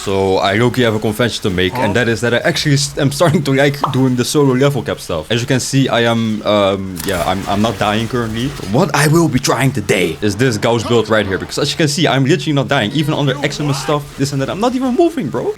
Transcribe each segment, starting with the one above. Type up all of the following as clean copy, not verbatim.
So I low-key have a confession to make, and that is that I actually am starting to like doing the solo level cap stuff. As you can see, I am, I'm not dying currently. What I will be trying today is this Gauss build right here, because as you can see, I'm literally not dying. Even under excellent stuff, this and that, I'm not even moving, bro.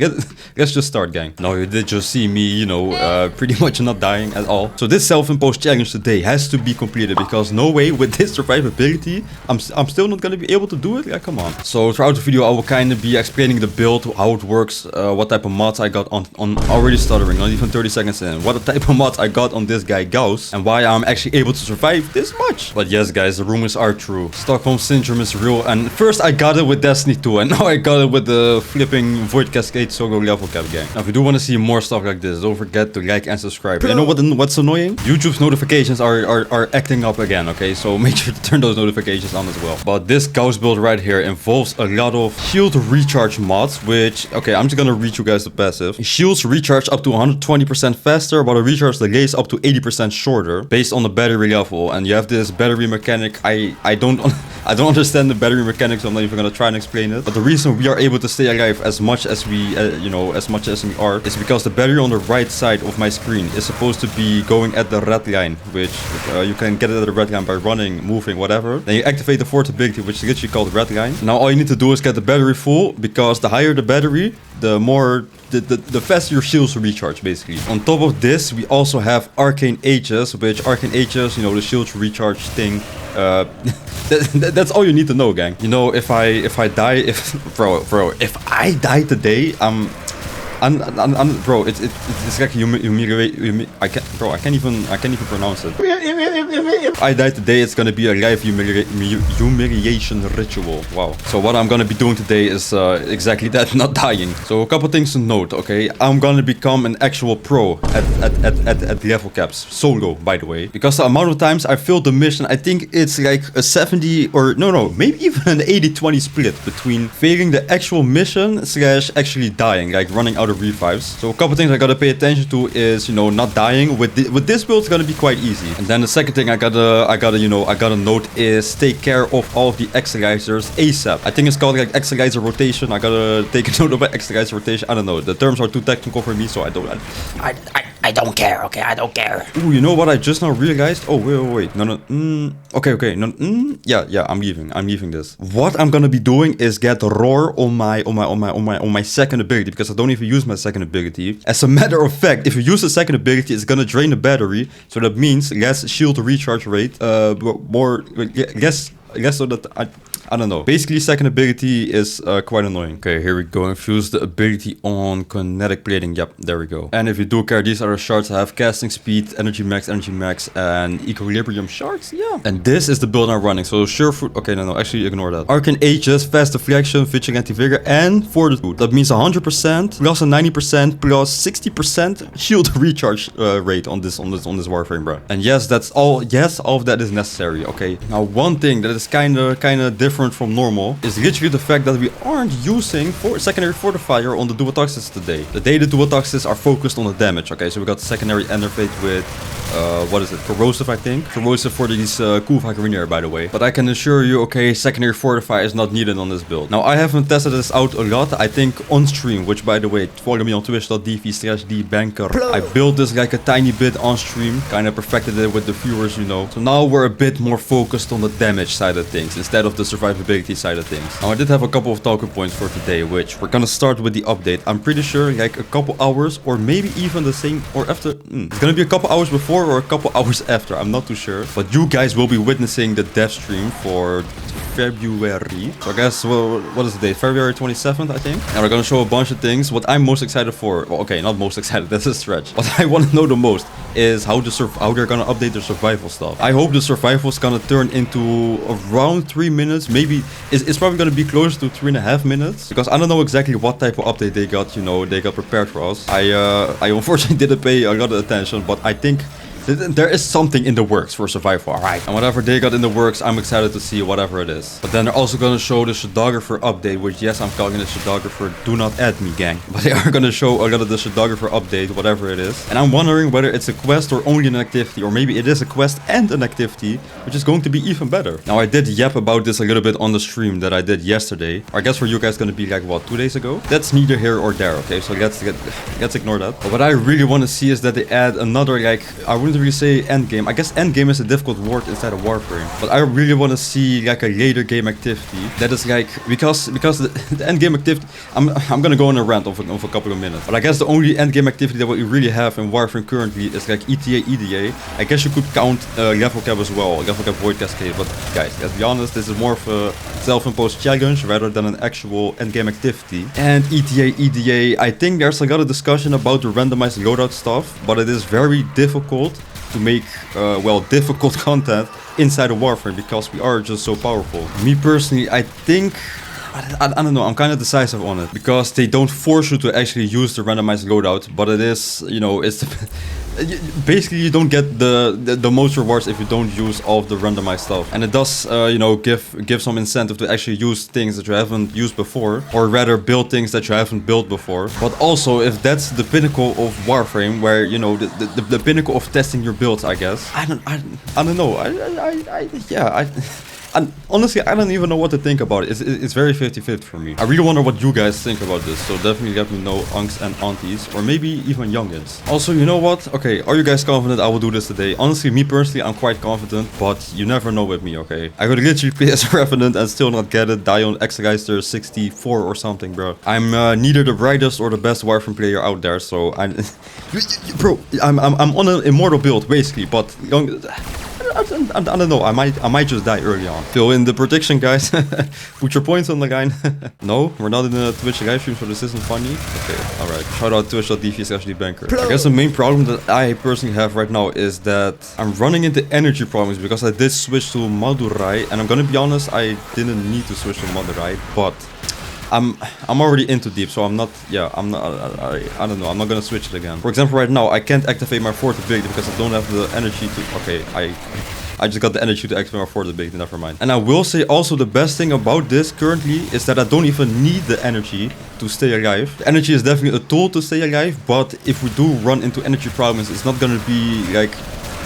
Let's just start, gang. Now you did just see me, you know, pretty much not dying at all. So this self-imposed challenge today has to be completed, because no way with this survivability, I'm still not gonna be able to do it. Yeah, come on. So throughout the video, I will kind of be explaining the build, how it works, what type of mods I got on already stuttering, not even 30 seconds in. What type of mods I got on this guy Gauss, and why I'm actually able to survive this much. But yes, guys, the rumors are true. Stockholm Syndrome is real, and first I got it with Destiny 2, and now I got it with the flipping Void Cascade solo level cap, gang. Now if you do want to see more stuff like this, don't forget to like and subscribe. You know what's annoying? YouTube's notifications are acting up again, okay? So make sure to turn those notifications on as well. But this Gauss build right here involves a lot of shield recharge mods, which, okay, I'm just gonna read you guys the passive. Shields recharge up to 120% faster, while the recharge delays up to 80% shorter, based on the battery level. And you have this battery mechanic. I don't understand the battery mechanics, so I'm not even gonna try and explain it. But the reason we are able to stay alive as much as we, as much as we are, is because the battery on the right side of my screen is supposed to be going at the red line, which you can get it at the red line by running, moving, whatever. Then you activate the fourth ability, which is literally called red line. Now all you need to do is get the battery full, because the higher the battery, the more the faster your shields will recharge, basically. On top of this, we also have Arcane Aegis, which Arcane Aegis, you know, the shields recharge thing. That's all you need to know, gang. You know, if I die, if I die today, bro, it's like I can't even pronounce it. If I die today, it's gonna be a live humiliation ritual. Wow. So what I'm gonna be doing today is exactly that, not dying. So a couple things to note, okay? I'm gonna become an actual pro at level caps, solo, by the way, because the amount of times I failed the mission, I think it's like a 70 or no, maybe even an 80-20 split between failing the actual mission / actually dying, like running out of revives. So a couple things I gotta pay attention to is, you know, not dying. With this build, it's gonna be quite easy. And then the second thing I gotta note is take care of all of the exercisers ASAP. I think it's called like exerciser rotation. I gotta take a note of exerciser rotation. I don't know. The terms are too technical for me, so I don't care. Okay, I don't care. Ooh, you know what I just now realized? Oh, wait. No. Okay. No. Yeah. I'm leaving this. What I'm gonna be doing is get roar on my second ability, because I don't even use my second ability. As a matter of fact, if you use the second ability, it's gonna drain the battery. So that means less shield recharge rate, less so that I don't know. Basically, second ability is quite annoying. Okay, here we go. Infuse the ability on kinetic plating. Yep, there we go. And if you do care, these other shards have casting speed, energy max, and equilibrium shards. Yeah. And this is the build I'm running. So sure food. Okay, no, actually ignore that. Arcane Aegis, fast deflection, vigilante vigor, and fortitude. That means 100% plus a 90% plus 60% shield recharge rate on this warframe, bro. And yes, that's all. Yes, all of that is necessary. Okay. Now one thing that is kind of different from normal is literally the fact that we aren't using secondary fortifier on the duotoxis today. Today the duotoxis are focused on the damage. Okay, so we got secondary enervate with what is it, corrosive, I think. Corrosive for these cool Vagrinier, by the way. But I can assure you, okay, secondary fortifier is not needed on this build. Now I haven't tested this out a lot. I think on stream, which by the way, follow me on twitch.tv/dBankerr. I built this like a tiny bit on stream, kind of perfected it with the viewers, you know. So now we're a bit more focused on the damage side of things instead of the survivability side of things. Now I did have a couple of talking points for today, which we're gonna start with the update. I'm pretty sure like a couple hours or maybe even the same or after. It's gonna be a couple hours before or a couple hours after. I'm not too sure. But you guys will be witnessing the dev stream for February. So I guess, well, what is the date? February 27th, I think. And we're gonna show a bunch of things. What I'm most excited for, well, okay, not most excited, that's a stretch. What I want to know the most is how they're gonna update their survival stuff. I hope the survival is gonna turn into around 3 minutes. Maybe it's probably gonna be close to 3.5 minutes, because I don't know exactly what type of update they got, you know, they got prepared for us. I unfortunately didn't pay a lot of attention, but I think there is something in the works for survival, alright. And whatever they got in the works, I'm excited to see whatever it is. But then they're also gonna show the Shadowgrapher update, which yes, I'm calling it Shadowgrapher, do not add me, gang. But they are gonna show a lot of the Shadowgrapher update, whatever it is. And I'm wondering whether it's a quest or only an activity, or maybe it is a quest and an activity, which is going to be even better. Now, I did yap about this a little bit on the stream that I did yesterday. I guess for you guys gonna be like, what, 2 days ago? That's neither here or there, okay? So let's ignore that. But what I really want to see is that they add another, like, I wouldn't really say endgame. I guess endgame is a difficult word inside of Warframe. But I really want to see like a later game activity that is like, because the endgame activity, I'm gonna go on a rant of a couple of minutes. But I guess the only endgame activity that we really have in Warframe currently is like ETA, EDA. I guess you could count level cap as well, level cap void cascade. But guys, let's be honest, this is more of a self-imposed challenge rather than an actual endgame activity. And ETA, EDA, I think there's a lot of discussion about the randomized loadout stuff, but it is very difficult to make, well, difficult content inside of Warframe because we are just so powerful. Me personally, I think, I don't know, I'm kind of decisive on it because they don't force you to actually use the randomized loadout, but it is, you know, it's basically you don't get the most rewards if you don't use all of the randomized stuff, and it does you know, give some incentive to actually use things that you haven't used before, or rather build things that you haven't built before. But also, if that's the pinnacle of Warframe, where, you know, the pinnacle of testing your builds, I guess, I don't know, and honestly, I don't even know what to think about it. It's very 50-50 for me. I really wonder what you guys think about this, so definitely let me know, unks and aunties, or maybe even youngins. Also, you know what? Okay, are you guys confident I will do this today? Honestly, me personally, I'm quite confident, but you never know with me, okay? I could literally play as a Revenant and still not get it, die on Exegeister 64 or something, bro. I'm neither the brightest or the best Warframe player out there, so bro, I'm on an immortal build, basically, but I don't know, I might just die early on. Fill in the prediction, guys. Put your points on the line. No, we're not in a Twitch live stream, so this isn't funny. Okay, alright. Shout out twitch.tv/dBankerr. I guess the main problem that I personally have right now is that I'm running into energy problems because I did switch to Madurai, and I'm gonna be honest, I didn't need to switch to Madurai, but I'm already into deep, so I'm not, yeah, I don't know, I'm not gonna switch it again. For example, right now, I can't activate my fourth ability because I don't have the energy to, okay, I just got the energy to activate my fourth ability, never mind. And I will say also the best thing about this currently is that I don't even need the energy to stay alive. The energy is definitely a tool to stay alive, but if we do run into energy problems, it's not gonna be like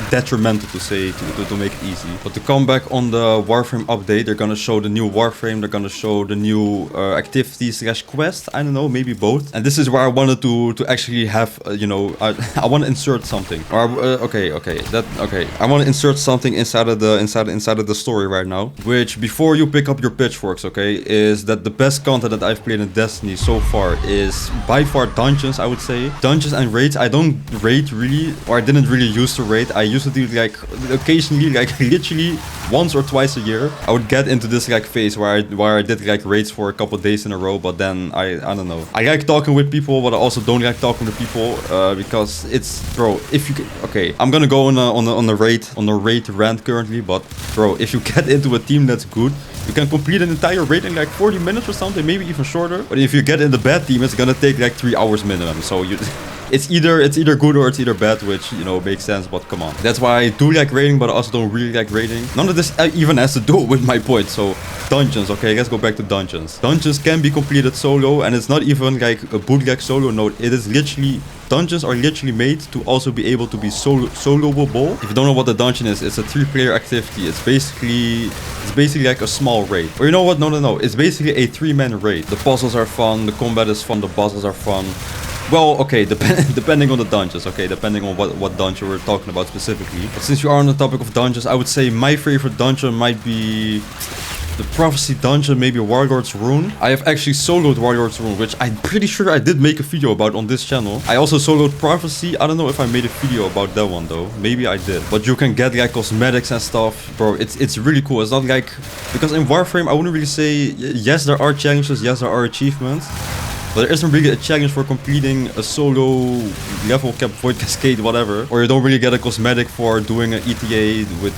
detrimental to say, to make it easy. But to come back on the Warframe update, they're gonna show the new Warframe, they're gonna show the new activity/quest, I don't know, maybe both. And this is where I wanted to actually have, you know, I want to insert something. Or okay, I want to insert something inside of the story right now. Which, before you pick up your pitchforks, okay, is that the best content that I've played in Destiny so far is by far dungeons, I would say. Dungeons and raids. I don't raid really, or I didn't really used to raid. I used to do like occasionally, like literally once or twice a year, I would get into this like phase where I did like raids for a couple days in a row. But then I don't know, I like talking with people, but I also don't like talking to people because it's, bro, if you okay, I'm gonna go on a raid rant currently, but bro, if you get into a team that's good, you can complete an entire raid in like 40 minutes or something, maybe even shorter. But if you get in the bad team, it's gonna take like 3 hours minimum. So you it's either good or it's either bad, which, you know, makes sense, but come on. That's why I do like raiding, but I also don't really like raiding. None of this even has to do with my point. So dungeons, okay, let's go back to dungeons. Dungeons can be completed solo, and it's not even like a bootleg solo node. It is literally, dungeons are literally made to also be able to be soloable. If you don't know what the dungeon is, it's a 3-player activity. It's basically like a small raid. Or you know what? No. It's basically a 3-man raid. The puzzles are fun, the combat is fun, the bosses are fun. Well, okay, depending on the dungeons, okay, depending on what dungeon we're talking about specifically. But since you are on the topic of dungeons, I would say my favorite dungeon might be the Prophecy dungeon, maybe Warlord's Rune. I have actually soloed Warlord's Rune, which I'm pretty sure I did make a video about on this channel. I also soloed Prophecy. I don't know if I made a video about that one though. Maybe I did. But you can get like cosmetics and stuff. Bro, it's really cool. It's not like, because in Warframe, I wouldn't really say, yes, there are challenges, yes, there are achievements. But there isn't really a challenge for completing a solo level cap void cascade, whatever. Or you don't really get a cosmetic for doing an ETA with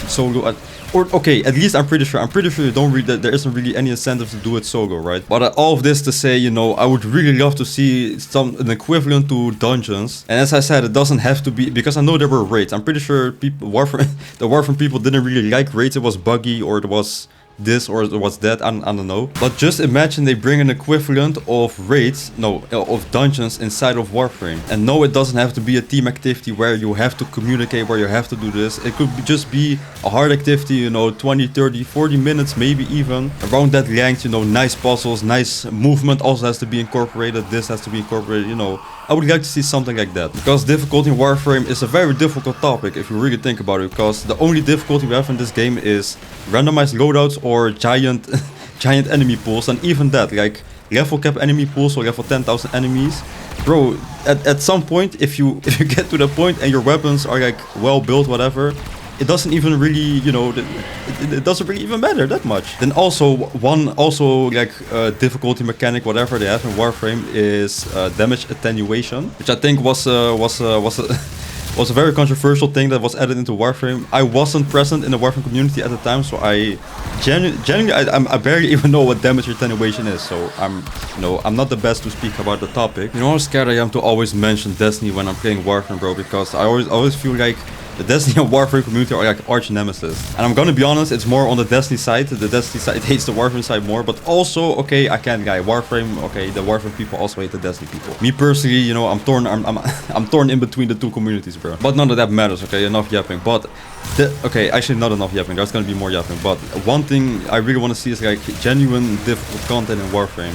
solo. Or okay, at least I'm pretty sure you don't really, there isn't really any incentive to do it solo, right? But all of this to say, you know, I would really love to see an equivalent to dungeons. And as I said, it doesn't have to be, because I know there were raids. I'm pretty sure people, the Warframe people didn't really like raids. It was buggy, or it was this, or it was that, I don't know. But just imagine they bring an equivalent of raids, no, of dungeons inside of Warframe. And no, it doesn't have to be a team activity where you have to communicate, where you have to do this. It could just be a hard activity, you know, 20, 30, 40 minutes, maybe even. Around that length, you know, nice puzzles, nice movement also has to be incorporated. This has to be incorporated, you know. I would like to see something like that. Because difficulty in Warframe is a very difficult topic if you really think about it. Because the only difficulty we have in this game is randomized loadouts or giant enemy pools. And even that, like level cap enemy pools or level 10,000 enemies. Bro, at some point, if you get to the point and your weapons are like well built, whatever, it doesn't even really, you know, it doesn't really even matter that much. Then also difficulty mechanic, whatever they have in Warframe, is damage attenuation, which I think was a very controversial thing that was added into Warframe. I wasn't present in the Warframe community at the time, so I genuinely I barely even know what damage attenuation is. So I'm not the best to speak about the topic. You know how scared I am to always mention Destiny when I'm playing Warframe, bro, because I always feel like the Destiny and Warframe community are like arch nemesis. And I'm gonna be honest, it's more on the Destiny side. The Destiny side hates the Warframe side more, but also, okay, I can't lie. Warframe, okay, the Warframe people also hate the Destiny people. Me personally, you know, I'm torn in between the two communities, bro. But none of that matters, okay, enough yapping. But, okay, actually not enough yapping, there's gonna be more yapping. But one thing I really wanna see is like genuine difficult content in Warframe.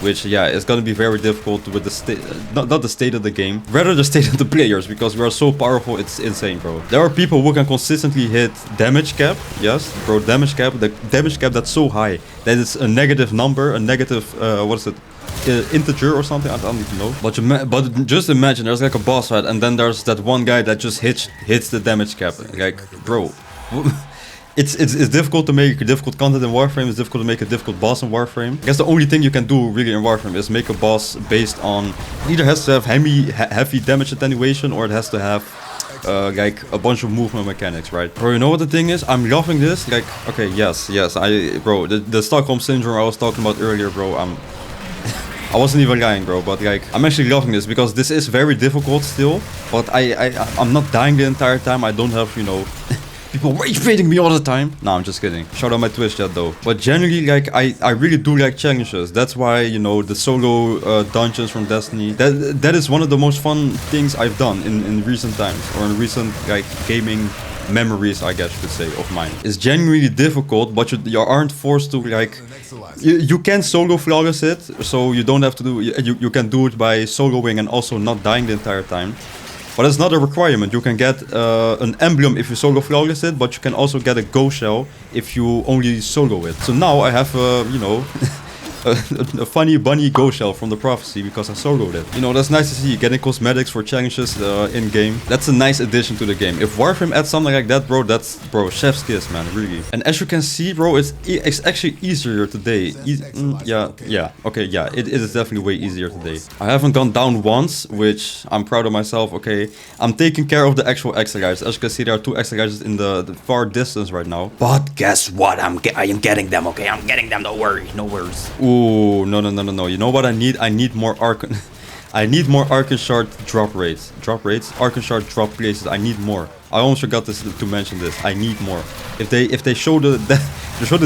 Which, yeah, is gonna be very difficult with the state, not the state of the game, rather the state of the players, because we are so powerful, it's insane, bro. There are people who can consistently hit damage cap, yes, bro, damage cap, the damage cap that's so high that it's a negative number, a negative, what is it, integer or something, I don't even know. But just imagine, there's like a boss fight, and then there's that one guy that just hits the damage cap, like, bro. It's difficult to make difficult content in Warframe. It's difficult to make a difficult boss in Warframe. I guess the only thing you can do really in Warframe is make a boss based on, it either has to have heavy damage attenuation, or it has to have like a bunch of movement mechanics, right? Bro, you know what the thing is? I'm loving this. Like, okay, yes, bro, the Stockholm Syndrome I was talking about earlier, bro, I wasn't even lying, bro, but like, I'm actually loving this because this is very difficult still, but I'm not dying the entire time. I don't have, you know, people rage baiting me all the time. Nah, I'm just kidding. Shout out my Twitch chat though. But generally, like, I really do like challenges. That's why, you know, the solo dungeons from Destiny, that is one of the most fun things I've done in recent times, or in recent, like, gaming memories, I guess you could say, of mine. It's genuinely difficult, but you aren't forced to, like, you can solo flawless it, so you don't have to do, you can do it by soloing and also not dying the entire time. But it's not a requirement. You can get an emblem if you solo flawless it, but you can also get a go shell if you only solo it. So now I have, you know, a funny bunny go shell from the prophecy because I soloed it. You know, that's nice to see. Getting cosmetics for challenges in game. That's a nice addition to the game. If Warframe adds something like that, bro, that's, bro, chef's kiss, man, really. And as you can see, bro, it's actually easier today. Okay, yeah, it is definitely way easier today. I haven't gone down once, which I'm proud of myself, okay. I'm taking care of the actual extra. As you can see, there are 2 extra in the far distance right now. But guess what? I am getting them, okay? I'm getting them, don't worry, no worries. Ooh, no. You know what I need? I need more Archon. I need more Archon Shard drop rates. Archon Shard drop places. I need more. I almost forgot to mention this. I need more. If they show the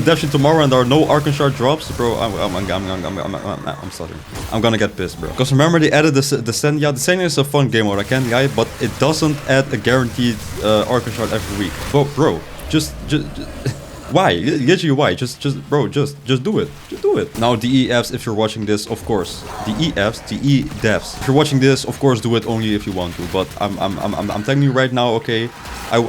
Death Sheet tomorrow and there are no Archon Shard drops, bro, I'm stuttering. I'm gonna get pissed, bro. Because remember they added the Senya. Yeah, the Senya is a fun game mode, I can't lie, but it doesn't add a guaranteed Archon Shard every week. Bro, just why? Literally why? Just do it. Just do it. Now DE devs, if you're watching this, of course. DE devs. If you're watching this, of course do it only if you want to. But I'm telling you right now, okay, I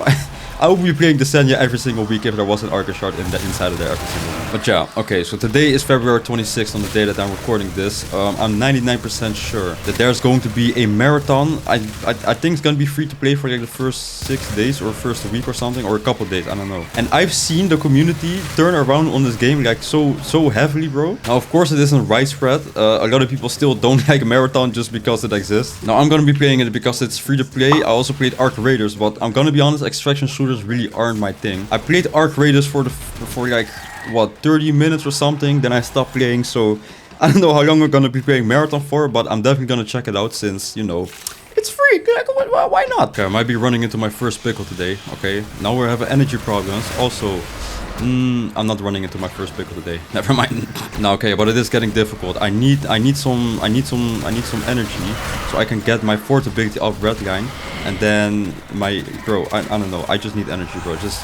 would be playing the Senya every single week if there was an Archon Shard inside of there every single week. But yeah, okay, so today is February 26th on the day that I'm recording this. I'm 99% sure that there's going to be a marathon. I think it's gonna be free to play for like the first 6 days or first week or something, or a couple days, I don't know. And I've seen the community turn around on this game like so heavily, bro. Now, of course, it isn't widespread. A lot of people still don't like marathon just because it exists. Now, I'm gonna be playing it because it's free to play. I also played Arc Raiders, but I'm gonna be honest, extraction shooters really aren't my thing. I played Arc Raiders for like what, 30 minutes or something, then I stopped playing. So I don't know how long we're gonna be playing marathon for, but I'm definitely gonna check it out since, you know, it's free. Like, why not? Okay, I might be running into my first pickle today. Okay, now we're having energy problems. Also, I'm not running into my first pickle today. Never mind. Now, okay, but it is getting difficult. I need some energy so I can get my fourth ability off red line, and then my I don't know. I just need energy, bro. Just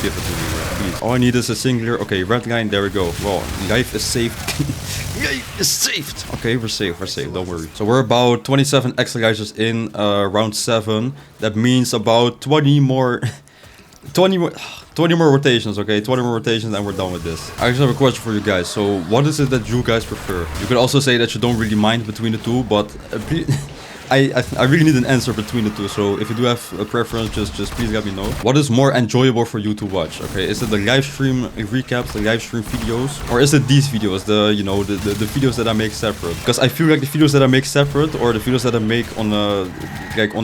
give it to me, bro, please. All I need is a singular. Okay, red line. There we go. Well, life is saved. Life is saved. Okay, we're safe. We're safe. Don't worry. So we're about 27 exercises in round 7. That means about 20 more. 20 more rotations, okay? 20 more rotations and we're done with this. I just have a question for you guys. So, what is it that you guys prefer? You could also say that you don't really mind between the two, but I really need an answer between the two. So, if you do have a preference, just please let me know. What is more enjoyable for you to watch? Okay, is it the live stream recaps, the live stream videos, or is it these videos, the videos that I make separate? Because I feel like the videos that I make separate, or the videos that I make on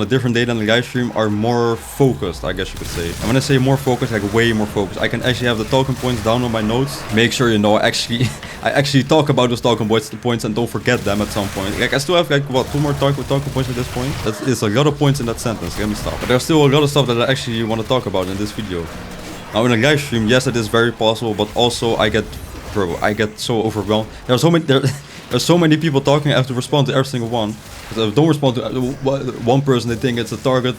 a different day than the live stream, are more focused, I guess you could say. And when I say more focused, like way more focused, I can actually have the talking points down on my notes. Make sure you know I actually talk about those talking points and don't forget them at some point. Like, I still have like what, 2 more talking points at this point. That is a lot of points in that sentence. Let me stop. But there's still a lot of stuff that I actually want to talk about in this video. Now, in a live stream, yes, it is very possible, but also I get so overwhelmed. There's so many people talking. I have to respond to every single one. Because if I don't respond to one person, they think it's a target.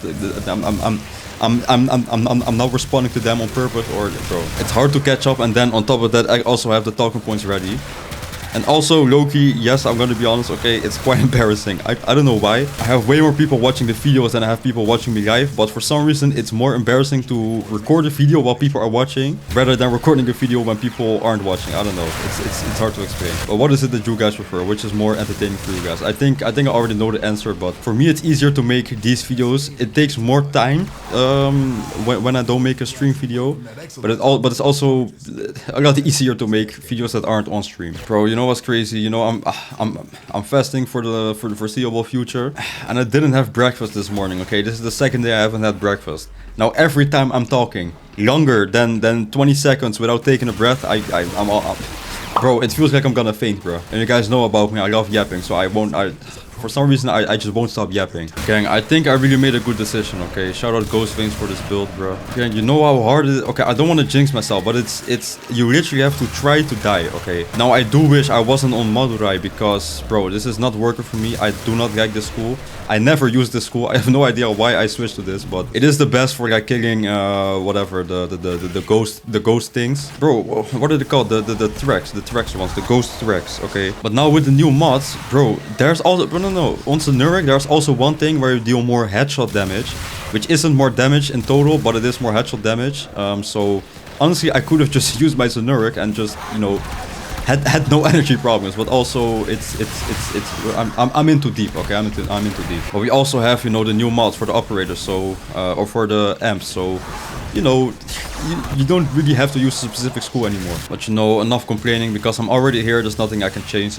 I'm not responding to them on purpose, or bro, it's hard to catch up. And then on top of that, I also have the talking points ready. And also, low-key, yes, I'm gonna be honest, okay, it's quite embarrassing. I don't know why. I have way more people watching the videos than I have people watching me live, but for some reason, it's more embarrassing to record a video while people are watching, rather than recording a video when people aren't watching. I don't know. It's hard to explain. But what is it that you guys prefer? Which is more entertaining for you guys? I think I already know the answer, but for me, it's easier to make these videos. It takes more time when I don't make a stream video, but it's also a lot easier to make videos that aren't on stream. Bro, you know what's crazy? You know, I'm fasting for the foreseeable future, and I didn't have breakfast this morning. Okay, this is the second day I haven't had breakfast. Now every time I'm talking longer than 20 seconds without taking a breath, I'm all up. Bro, it feels like I'm gonna faint, bro. And you guys know about me, I love yapping, so for some reason, I just won't stop yapping. Gang, I think I really made a good decision, okay? Shout out Ghost Veins for this build, bro. Gang, you know how hard it is? Okay, I don't want to jinx myself, but you literally have to try to die, okay? Now, I do wish I wasn't on Madurai because, bro, this is not working for me. I do not like this school. I never use this school. I have no idea why I switched to this, but it is the best for like killing whatever the ghost things. Bro, what are they called? The Threx ones, the ghost Threx, okay? But now with the new mods, bro, there's also no. On Sonuric, there's also one thing where you deal more headshot damage, which isn't more damage in total, but it is more headshot damage. So honestly, I could have just used my Sonuric and just, you know, had no energy problems, but also I'm in too deep. Okay, I'm in too deep. But we also have, you know, the new mods for the operators, so or for the amps, so you know, you don't really have to use a specific school anymore. But you know, enough complaining, because I'm already here. There's nothing I can change,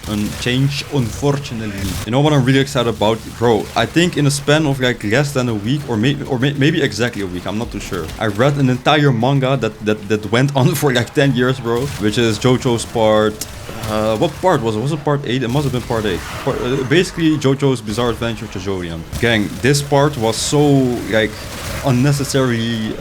unfortunately. You know what I'm really excited about, bro? I think in a span of like less than a week, or maybe exactly a week, I'm not too sure, I read an entire manga that went on for like 10 years, bro, which is JoJo's part. What part was it? Was it part 8? It must have been part 8. Basically, JoJo's Bizarre Adventure to Jodian. Gang, this part was so like unnecessarily,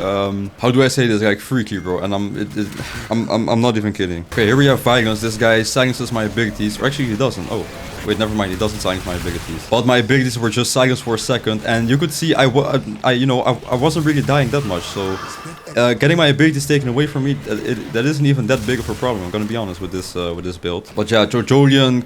how do I say this, like freaky, bro, and I'm not even kidding. Okay, here we have violence. This guy silences my abilities, or actually he doesn't. Oh, Wait, never mind. It doesn't silence my abilities. But my abilities were just silenced for a second, and you could see I wasn't really dying that much. So getting my abilities taken away from me, that isn't even that big of a problem. I'm gonna be honest with this build. But yeah, Jojolian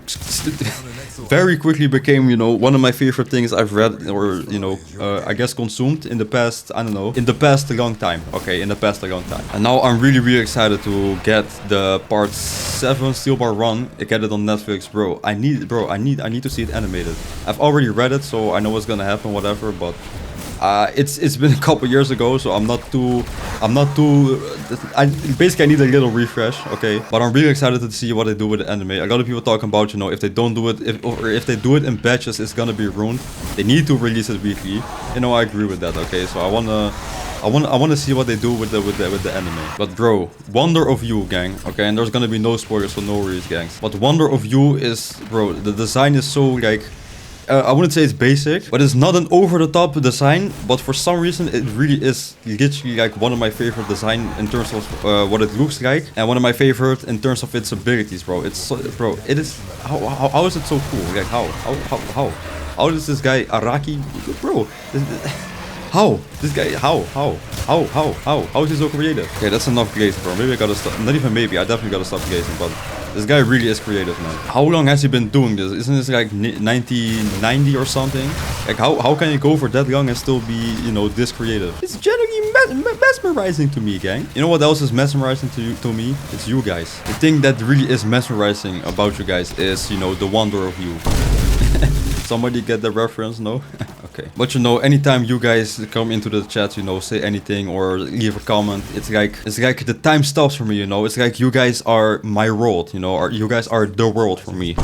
very quickly became, you know, one of my favorite things I've read or, you know, I guess consumed in the past, I don't know, in the past a long time. Okay, in the past a long time. And now I'm really excited to get the part 7 Steel Bar Run, get it on Netflix, bro. I need to see it animated. I've already read it, so I know what's gonna happen, whatever, but it's been a couple years ago, so I basically I need a little refresh, okay? But I'm really excited to see what they do with the anime. A lot of people talking about, you know, if they don't do it, if they do it in batches, it's gonna be ruined. They need to release it weekly. You know, I agree with that, okay? So I wanna see what they do with the anime. But bro, Wonder of You, gang, okay? And there's gonna be no spoilers, so no worries, gangs. But Wonder of You is, bro, the design is so like, I wouldn't say it's basic, but it's not an over-the-top design. But for some reason, it really is literally like one of my favorite design in terms of what it looks like, and one of my favorite in terms of its abilities, bro. It is. How is it so cool? Like how does this guy Araki, bro? How? This guy, how is he so creative? Okay, that's enough glazing, bro. Maybe I gotta stop. Not even maybe, I definitely gotta stop glazing, but this guy really is creative, man. How long has he been doing this? Isn't this like 1990 or something? Like, how can you go for that long and still be, you know, this creative? It's generally mesmerizing to me, gang. You know what else is mesmerizing to me? It's you guys. The thing that really is mesmerizing about you guys is, you know, the wonder of you. Somebody get the reference? No? Okay. But you know, anytime you guys come into the chat, you know, say anything or leave a comment, it's like the time stops for me, you know. It's like you guys are my world, you know, or you guys are the world for me.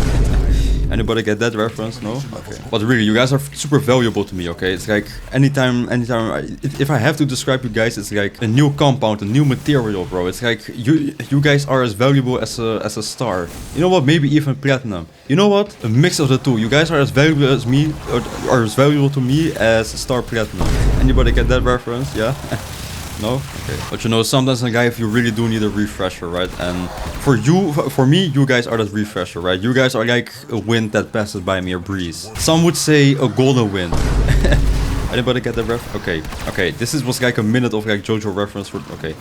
Anybody get that reference? No? Okay. But really, you guys are super valuable to me, okay? It's like anytime if I have to describe you guys, it's like a new compound, a new material, bro. It's like you guys are as valuable as a star. You know what? Maybe even platinum. You know what? A mix of the two. You guys are as valuable as me, or as valuable to me as star platinum. Anybody get that reference? Yeah? No? Okay. But you know, sometimes in life you really do need a refresher, right? And for me, you guys are that refresher, right? You guys are like a wind that passes by me, a breeze. Some would say a golden wind. Anybody get that ref? Okay. This was like a minute of like JoJo reference for, okay.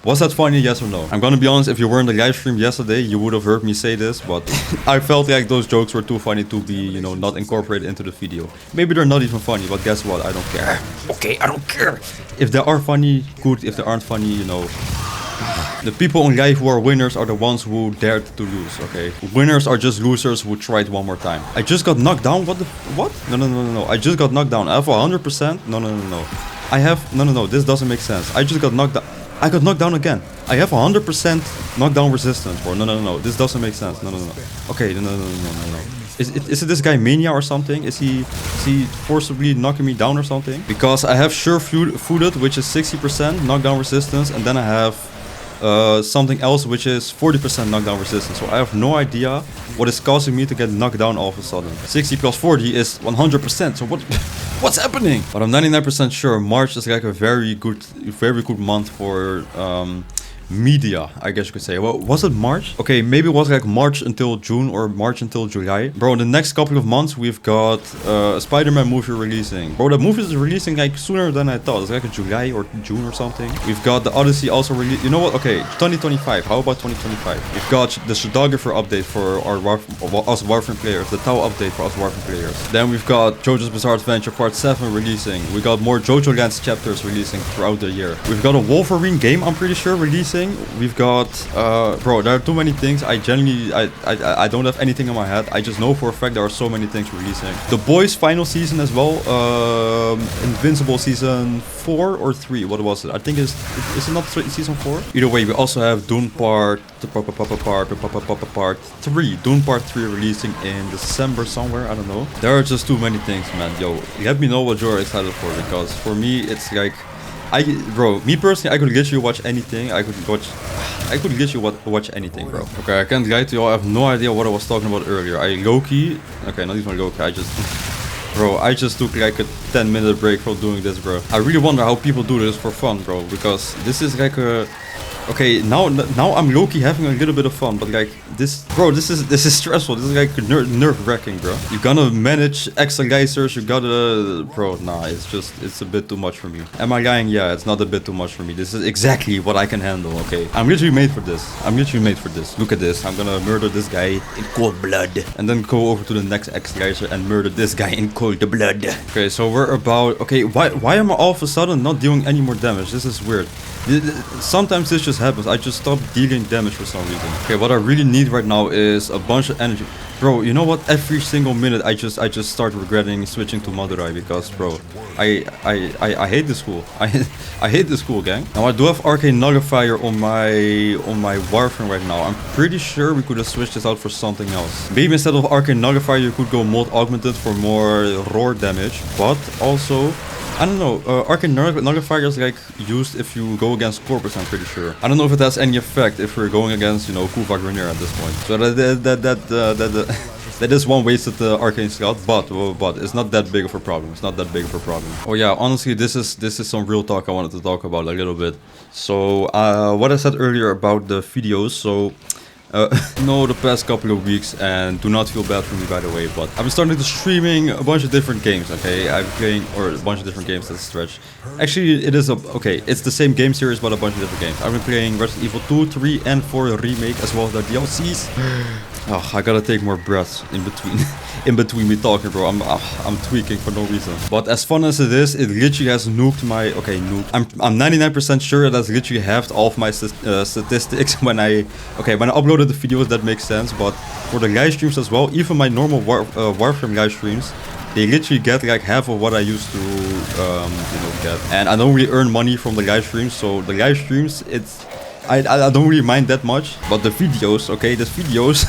Was that funny, yes or no? I'm gonna be honest, if you were in the live stream yesterday, you would have heard me say this, but I felt like those jokes were too funny to be, you know, not incorporated into the video. Maybe they're not even funny, but guess what? I don't care. Okay, I don't care. If they are funny, good. If they aren't funny, you know, the people in life who are winners are the ones who dared to lose, okay? Winners are just losers who tried one more time. I just got knocked down? What? No. I just got knocked down. I have 100%? No. I have, no, this doesn't make sense. I just got knocked down. I got knocked down again. I have 100% knockdown resistance, bro. No. This doesn't make sense. No. Okay, no. Is it this guy Mania or something? Is he forcibly knocking me down or something? Because I have sure-footed, which is 60% knockdown resistance, and then I have something else which is 40% knockdown resistance. So I have no idea what is causing me to get knocked down all of a sudden. 60 plus 40 is 100%. So what's happening? But I'm 99% sure March is like a very good month for media, I guess you could say. Well, was it March? Okay, maybe it was like March until June or March until July. Bro, in the next couple of months, we've got a Spider-Man movie releasing. Bro, that movie is releasing like sooner than I thought. It's like a July or June or something. We've got the Odyssey also released. You know what? Okay, 2025. How about 2025? We've got the Shadowgrapher update for us Warframe players. The Tau update for us Warframe players. Then we've got JoJo's Bizarre Adventure Part 7 releasing. We got more JoJo Lands chapters releasing throughout the year. We've got a Wolverine game, I'm pretty sure, releasing. We've got bro, there are too many things. I don't have anything in my head. I just know for a fact there are so many things releasing. The Boys final season as well. Invincible season 4 or 3. What was it? I think is it not season 4? Either way, we also have Dune part 3. Dune part 3 releasing in December somewhere. I don't know. There are just too many things, man. Yo, let me know what you're excited for, because for me it's like bro, me personally, I could literally watch anything. I could literally watch anything, bro. Okay, I can't lie to you. I have no idea what I was talking about earlier. Low-key, okay, not even low-key. I just took like a 10-minute break from doing this, bro. I really wonder how people do this for fun, bro, because this is like a Okay, now I'm low-key having a little bit of fun, but like this, bro, this is stressful. This is like nerve-wracking, bro. You gotta manage extra lasers. You gotta, bro. Nah, it's a bit too much for me. Am I lying? Yeah, it's not a bit too much for me. This is exactly what I can handle. Okay, I'm literally made for this. I'm literally made for this. Look at this. I'm gonna murder this guy in cold blood, and then go over to the next extra laser and murder this guy in cold blood. Okay, so we're about. Okay, why am I all of a sudden not dealing any more damage? This is weird. Sometimes this just happens. I just stop dealing damage for some reason. Okay, what I really need right now is a bunch of energy. Bro, you know what? Every single minute I just start regretting switching to Madurai because, bro, I hate this school. I hate this school, gang. Now I do have Arcane Nullifier on my Warframe right now. I'm pretty sure we could have switched this out for something else. Maybe instead of Arcane Nullifier you could go Mold Augmented for more roar damage, but also I don't know, Arcane Nullifier is like used if you go against Corpus, I'm pretty sure. I don't know if it has any effect if we're going against, you know, Kuvak Rainier at this point. So that is one wasted Arcane Scout, but it's not that big of a problem. It's not that big of a problem. Oh yeah, honestly, this is some real talk I wanted to talk about a little bit. So what I said earlier about the videos, so no, the past couple of weeks, and do not feel bad for me by the way, but I've been starting to streaming a bunch of different games, okay? I'm playing, or a bunch of different games, that's a stretch. Actually, it is okay, it's the same game series, but a bunch of different games. I've been playing Resident Evil 2, 3, and 4 remake, as well as their DLCs. Oh, I gotta take more breaths in between me talking, bro. I'm tweaking for no reason. But as fun as it is, it literally has nuked my, okay, nuked. I'm 99% sure that's literally halved all of my statistics when I uploaded the videos. That makes sense. But for the live streams as well, even my normal Warframe live streams, they literally get like half of what I used to, you know, get. And I don't really earn money from the live streams, so the live streams, I don't really mind that much. But the videos, okay, the videos.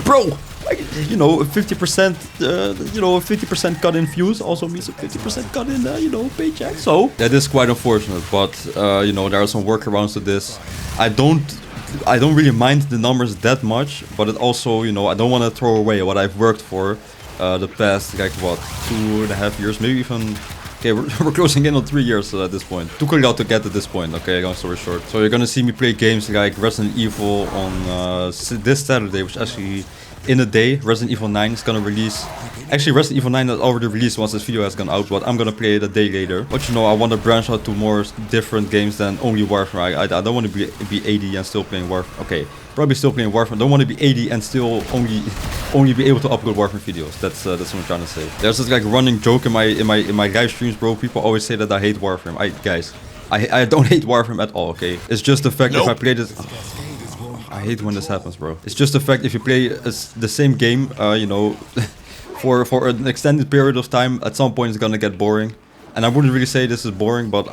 Bro, like, you know, 50%, you know, 50% cut in views also means a 50% cut in, you know, paycheck. So that is quite unfortunate, but you know, there are some workarounds to this. I don't really mind the numbers that much, but it also, you know, I don't want to throw away what I've worked for the past, like, what, 2.5 years, maybe even. Okay, we're closing in on 3 years at this point. Took a lot to get to this point, okay, long story short. So you're gonna see me play games like Resident Evil on this Saturday, which actually, in a day, Resident Evil 9 is gonna release. Actually, Resident Evil 9 is already released once this video has gone out, but I'm gonna play it a day later. But you know, I want to branch out to more different games than only Warframe. I don't want to be 80 and still playing Warframe. Okay, probably still playing Warframe. Don't want to be 80 and still only be able to upload Warframe videos. That's what I'm trying to say. There's this like running joke in my live streams, bro. People always say that I hate Warframe. Guys, I don't hate Warframe at all. Okay, it's just the fact if I play this. I hate when this happens, bro. It's just the fact if you play the same game, you know, for an extended period of time, at some point it's gonna get boring. And I wouldn't really say this is boring, but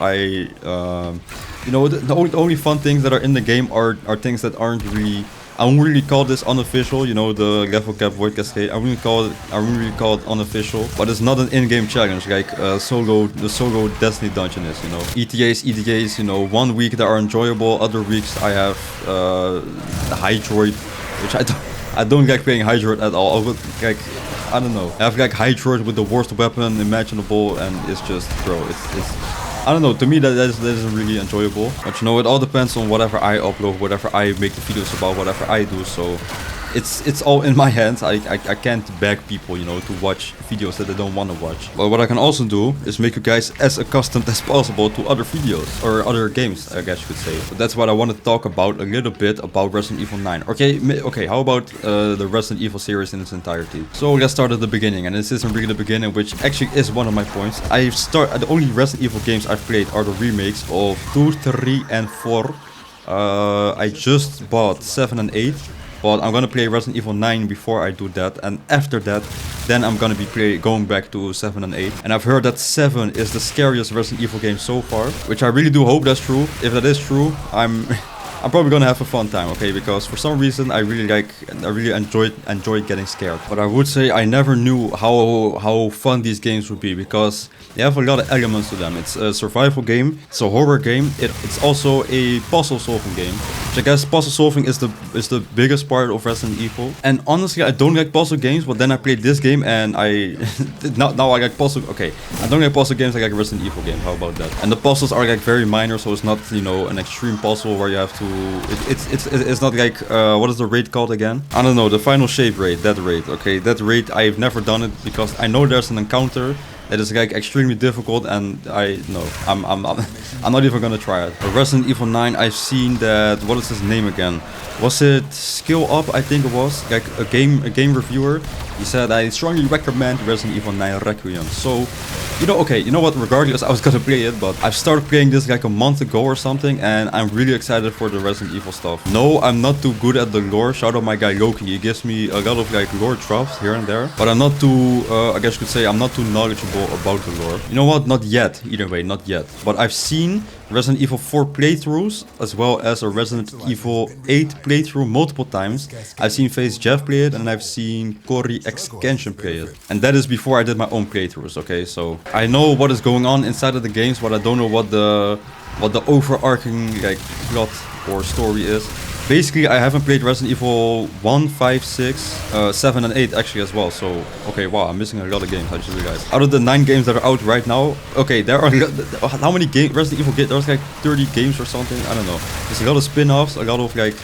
you know, the only fun things that are in the game are things that aren't really. I wouldn't really call this unofficial, you know, the level cap void cascade. I wouldn't really call it unofficial, but it's not an in-game challenge like the solo Destiny dungeon is, you know. EDAs, you know, 1 week that are enjoyable, other weeks I have the Hydroid, which I don't like playing Hydroid at all. I don't know. I have like Hydroid with the worst weapon imaginable, and it's just, bro, it's I don't know, to me that isn't really enjoyable. But you know, it all depends on whatever I upload, whatever I make the videos about, whatever I do. So it's all in my hands. I can't beg people, you know, to watch videos that they don't want to watch. But what I can also do is make you guys as accustomed as possible to other videos or other games, I guess you could say. So that's what I want to talk about a little bit about Resident Evil 9. Okay, how about the Resident Evil series in its entirety? So let's start at the beginning, and this isn't really the beginning, which actually is one of my points. The only Resident Evil games I've played are the remakes of 2, 3, and 4. I just bought 7 and 8. But I'm gonna play Resident Evil 9 before I do that, and after that, then I'm gonna be going back to 7 and 8. And I've heard that 7 is the scariest Resident Evil game so far, which I really do hope that's true. If that is true, I'm probably gonna have a fun time, okay? Because for some reason I really enjoy getting scared. But I would say I never knew how fun these games would be, because they have a lot of elements to them. It's a survival game, it's a horror game, it's also a puzzle solving game. Which I guess puzzle solving is the biggest part of Resident Evil. And honestly, I don't like puzzle games, but then I played this game and now I like puzzle. Okay, I don't like puzzle games, I like Resident Evil game. How about that? And the puzzles are like very minor, so it's not, you know, an extreme puzzle where you have to It's not like what is the raid called again? I don't know, the final shape raid, that raid. Okay, that raid I've never done it because I know there's an encounter that is like extremely difficult, and I'm not even gonna try it. Resident Evil 9, I've seen that. What is his name again? Was it Skill Up? I think it was like a game reviewer. He said I strongly recommend Resident Evil 9 Requiem. So, you know, okay, you know what? Regardless, I was gonna play it, but I've started playing this like a month ago or something, and I'm really excited for the Resident Evil stuff. No, I'm not too good at the lore. Shout out my guy Loki. He gives me a lot of like lore drops here and there, but I'm not too. I guess you could say I'm not too knowledgeable about the lore. You know what? Not yet. Either way, not yet. But I've seen Resident Evil 4 playthroughs as well as a Resident Evil 8 playthrough multiple times. I've seen Face Jeff play it, and I've seen Cory Extension play it. And that is before I did my own playthroughs, okay? So I know what is going on inside of the games, but I don't know what the overarching like plot or story is. Basically, I haven't played Resident Evil 1, 5, 6, 7 and 8 actually as well. So, okay, wow, I'm missing a lot of games, I just realized. Out of the 9 games that are out right now, okay, there are... How many games? Resident Evil games? There's like 30 games or something, I don't know. There's a lot of spin-offs, a lot of like...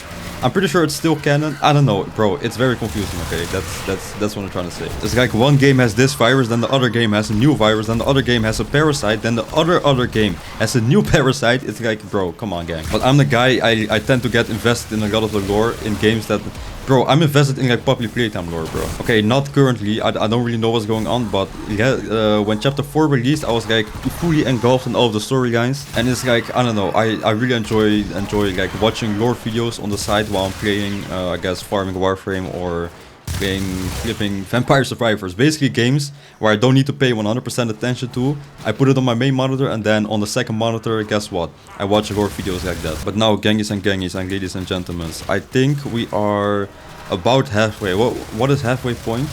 I'm pretty sure it's still canon. I don't know, bro. It's very confusing. Okay, that's what I'm trying to say. It's like one game has this virus, then the other game has a new virus, then the other game has a parasite, then the other game has a new parasite. It's like, bro, come on, gang. But I'm the guy. I tend to get invested in a lot of the lore in games that. Bro, I'm invested in like public playtime lore, bro. Okay, not currently. I don't really know what's going on, but yeah, when chapter 4 released, I was like fully engulfed in all of the storylines, and it's like, I don't know, I really enjoy like watching lore videos on the side while I'm playing, I guess, farming Warframe or flipping Vampire Survivors. Basically games where I don't need to pay 100% attention to. I put it on my main monitor, and then on the second monitor, guess what? I watch lore videos like that. But now, gangies and ladies and gentlemen, I think we are about halfway. What is halfway point?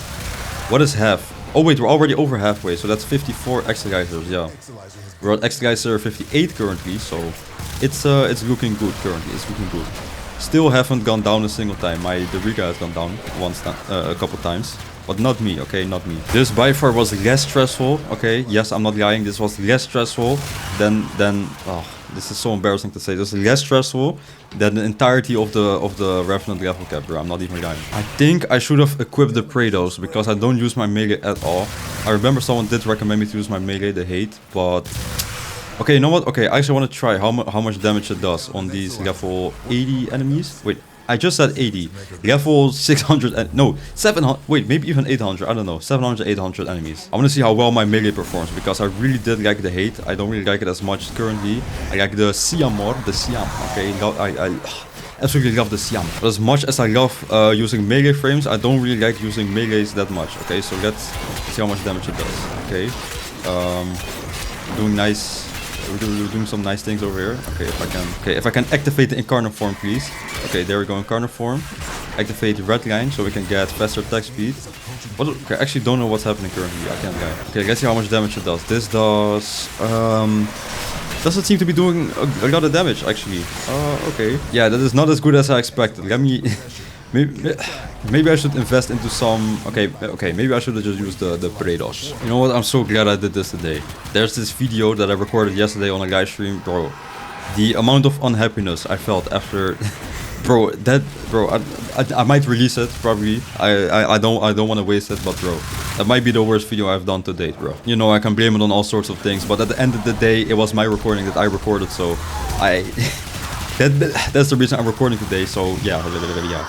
What is half? Oh wait, we're already over halfway, so that's 54 exercisers, yeah. We're at exerciser 58 currently, so it's looking good currently, it's looking good. Still haven't gone down a single time. The Riga has gone down once, a couple times. But not me, okay, not me. This by far was less stressful, okay? Yes, I'm not lying, this was less stressful than oh, this is so embarrassing to say. This is less stressful than the entirety of the Revenant level cap, bro. I'm not even lying. I think I should have equipped the Praetos because I don't use my melee at all. I remember someone did recommend me to use my melee, they hate, but... Okay, you know what? Okay, I actually want to try how much damage it does on these level 80 enemies. Wait, I just said 80. Level 600 and no, 700. Wait, maybe even 800. I don't know. 700, 800 enemies. I want to see how well my melee performs because I really did like the hate. I don't really like it as much currently. I like the Siamor, the Siam. Okay, I absolutely love the Siam. But as much as I love using melee frames, I don't really like using melees that much. Okay, so let's see how much damage it does. Okay, we're doing some nice things over here. Okay, if I can activate the incarnate form, please. Okay, there we go, incarnate form. Activate the red line so we can get faster attack speed. Okay, I actually don't know what's happening currently. I can't lie. Okay, let's see how much damage it does. This does doesn't seem to be doing a lot of damage actually. Okay. Yeah, that is not as good as I expected. Let me maybe I should invest into some... Okay, maybe I should have just used the Praetos. You know what, I'm so glad I did this today. There's this video that I recorded yesterday on a live stream, bro. The amount of unhappiness I felt after... Bro, I might release it, probably. I don't want to waste it, but bro, that might be the worst video I've done to date, bro. You know, I can blame it on all sorts of things, but at the end of the day, it was my recording that I recorded, so that's the reason I'm recording today, so yeah.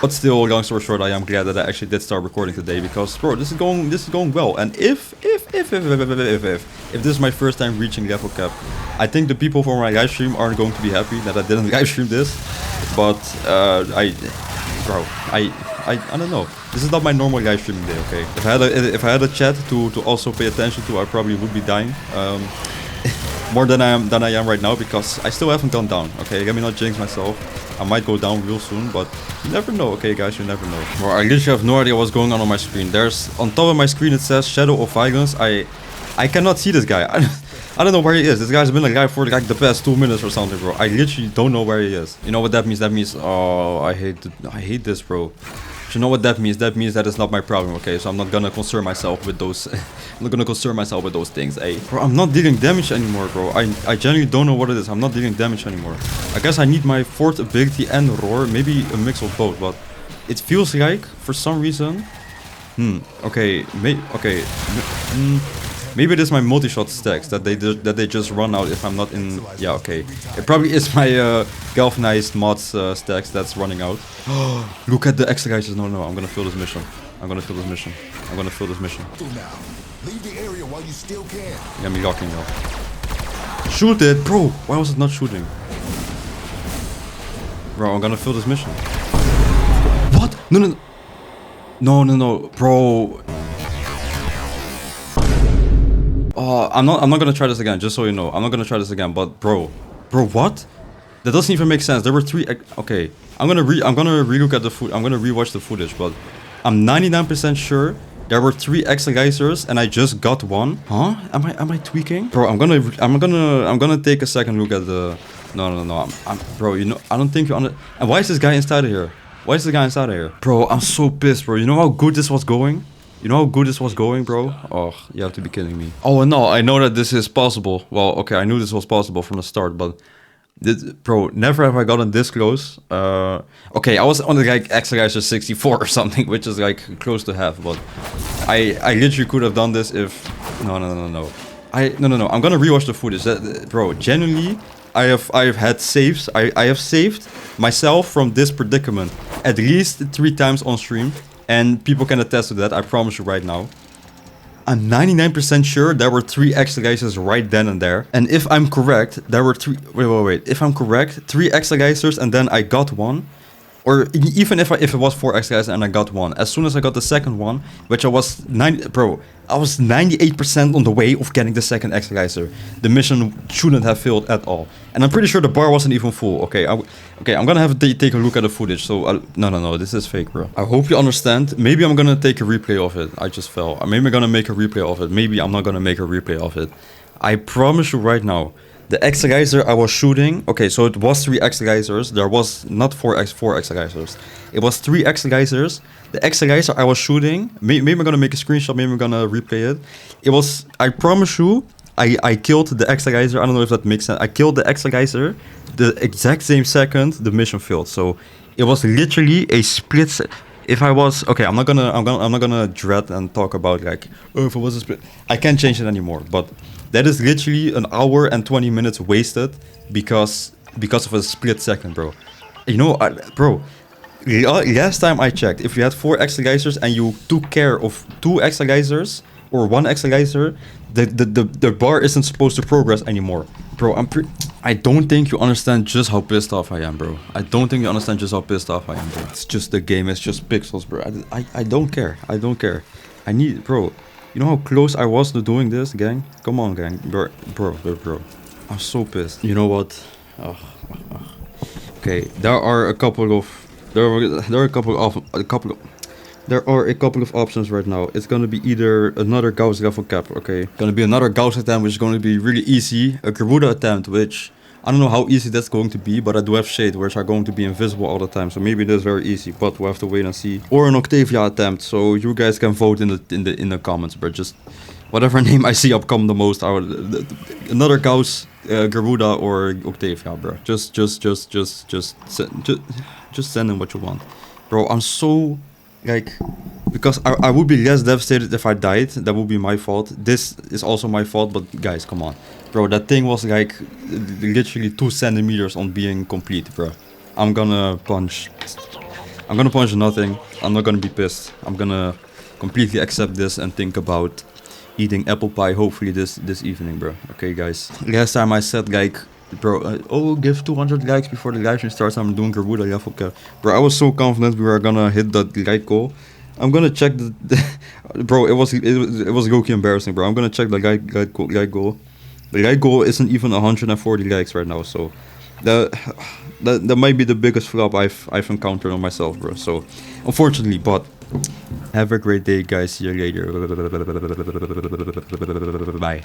But still, long story short, I am glad that I actually did start recording today because, bro, this is going well. And if this is my first time reaching level cap, I think the people from my live stream aren't going to be happy that I didn't live stream this. But I don't know. This is not my normal live streaming day, okay? If I had a chat to also pay attention to, I probably would be dying. More than I am right now because I still haven't gone down. Okay, let me not jinx myself. I might go down real soon, but you never know. Okay, guys, you never know. Well, I literally have no idea what's going on my screen. There's on top of my screen it says Shadow of Violence. I cannot see this guy. I don't know where he is. This guy's been alive for like the past 2 minutes or something, bro. I literally don't know where he is. You know what that means? That means, oh, I hate this, bro. you know what that means? That means that is not my problem, okay? So I'm not gonna concern myself with those... I'm not gonna concern myself with those things, eh? Bro, I'm not dealing damage anymore, bro. I genuinely don't know what it is. I'm not dealing damage anymore. I guess I need my fourth ability and roar. Maybe a mix of both, but... It feels like, for some reason... Okay, maybe it is my multi-shot stacks that they just run out if I'm not in... Yeah, okay. It probably is my galvanized mods stacks that's running out. Look at the extra guys. No, I'm gonna fill this mission. I'm gonna fill this mission. Leave the area while you still can. Get me locking now. Shoot it, bro. Why was it not shooting? Bro, I'm gonna fill this mission. What? No, bro. Oh, I'm not gonna try this again, just so you know. I'm not gonna try this again, but bro, what? That doesn't even make sense. There were 3. Okay, I'm gonna relook at the foot. I'm gonna rewatch the footage, but I'm 99% sure there were 3 extra geysers and I just got 1. Huh? Am I tweaking? Bro, I'm gonna take a second look at the. No. Bro, you know, I don't think you under. And why is this guy inside of here? Bro, I'm so pissed, bro. You know how good this was going? Bro? Oh, you have to be kidding me. Oh, no, I know that this is possible. Well, okay, I knew this was possible from the start, but... Bro, never have I gotten this close. Okay, I was on the, like, extra geyser 64 or something, which is, like, close to half, but... I literally could have done this if... No. No, I'm gonna rewatch the footage. Bro, genuinely... I have had saves. I have saved myself from this predicament at least 3 times on stream. And people can attest to that, I promise you right now. I'm 99% sure there were 3 extra geysers right then and there. And if I'm correct, there were 3... Wait. If I'm correct, 3 extra geysers and then I got 1. Or even if it was 4 extra geysers and I got 1. As soon as I got the second one, which I was... I was 98% on the way of getting the second extra geyser. The mission shouldn't have failed at all. And I'm pretty sure the bar wasn't even full. Okay, I'm gonna have to take a look at the footage. So, no, this is fake, bro. I hope you understand. Maybe I'm gonna take a replay of it. I just fell. Maybe I'm gonna make a replay of it. Maybe I'm not gonna make a replay of it. I promise you right now. The extra geyser I was shooting... Okay, so it was 3 extra geysers. There was not 4 extra geysers. It was 3 extra geysers. The extra geyser I was shooting... Maybe I'm gonna make a screenshot. Maybe I'm gonna replay it. It was... I promise you... I killed the extra geyser. I don't know if that makes sense. I killed the extra geyser. The exact same second the mission failed. So it was literally a split... If I was... Okay, I'm not gonna dread and talk about like... Oh, if it was a split... I can't change it anymore. But... That is literally an hour and 20 minutes wasted because of a split second, bro. You know, bro, last time I checked, if you had 4 extra geysers and you took care of 2 extra geysers or 1 extra geyser, the bar isn't supposed to progress anymore. Bro, I don't think you understand just how pissed off I am, bro. It's just the game, it's just pixels, bro. I don't care. I need, bro. You know how close I was to doing this, gang? Come on, gang. Bro. I'm so pissed. You know what? Okay, there are a couple of options right now. It's gonna be either another Gauss level cap, okay? Gonna be another Gauss attempt, which is gonna be really easy. A Garuda attempt, which I don't know how easy that's going to be, but I do have shade, which are going to be invisible all the time. So maybe that's very easy, but we'll have to wait and see. Or an Octavia attempt, so you guys can vote in the comments, but just whatever name I see upcome the most, another Gauss, Garuda or Octavia, bro. Just send in what you want, bro. I'm so like. Because I would be less devastated if I died. That would be my fault. This is also my fault, but guys, come on. Bro, that thing was like literally 2 centimeters on being complete, bro. I'm gonna punch nothing. I'm not gonna be pissed. I'm gonna completely accept this and think about eating apple pie hopefully this evening, bro. Okay, guys. Last time I said like, bro, give 200 likes before the live stream starts. I'm doing Garuda level cap. Bro, I was so confident we were gonna hit that like goal. I'm gonna check bro, it was low-key embarrassing, bro. I'm gonna check the like goal. The like goal isn't even 140 likes right now, so that might be the biggest flop I've encountered on myself, bro. So unfortunately, but have a great day, guys. See you later. Bye.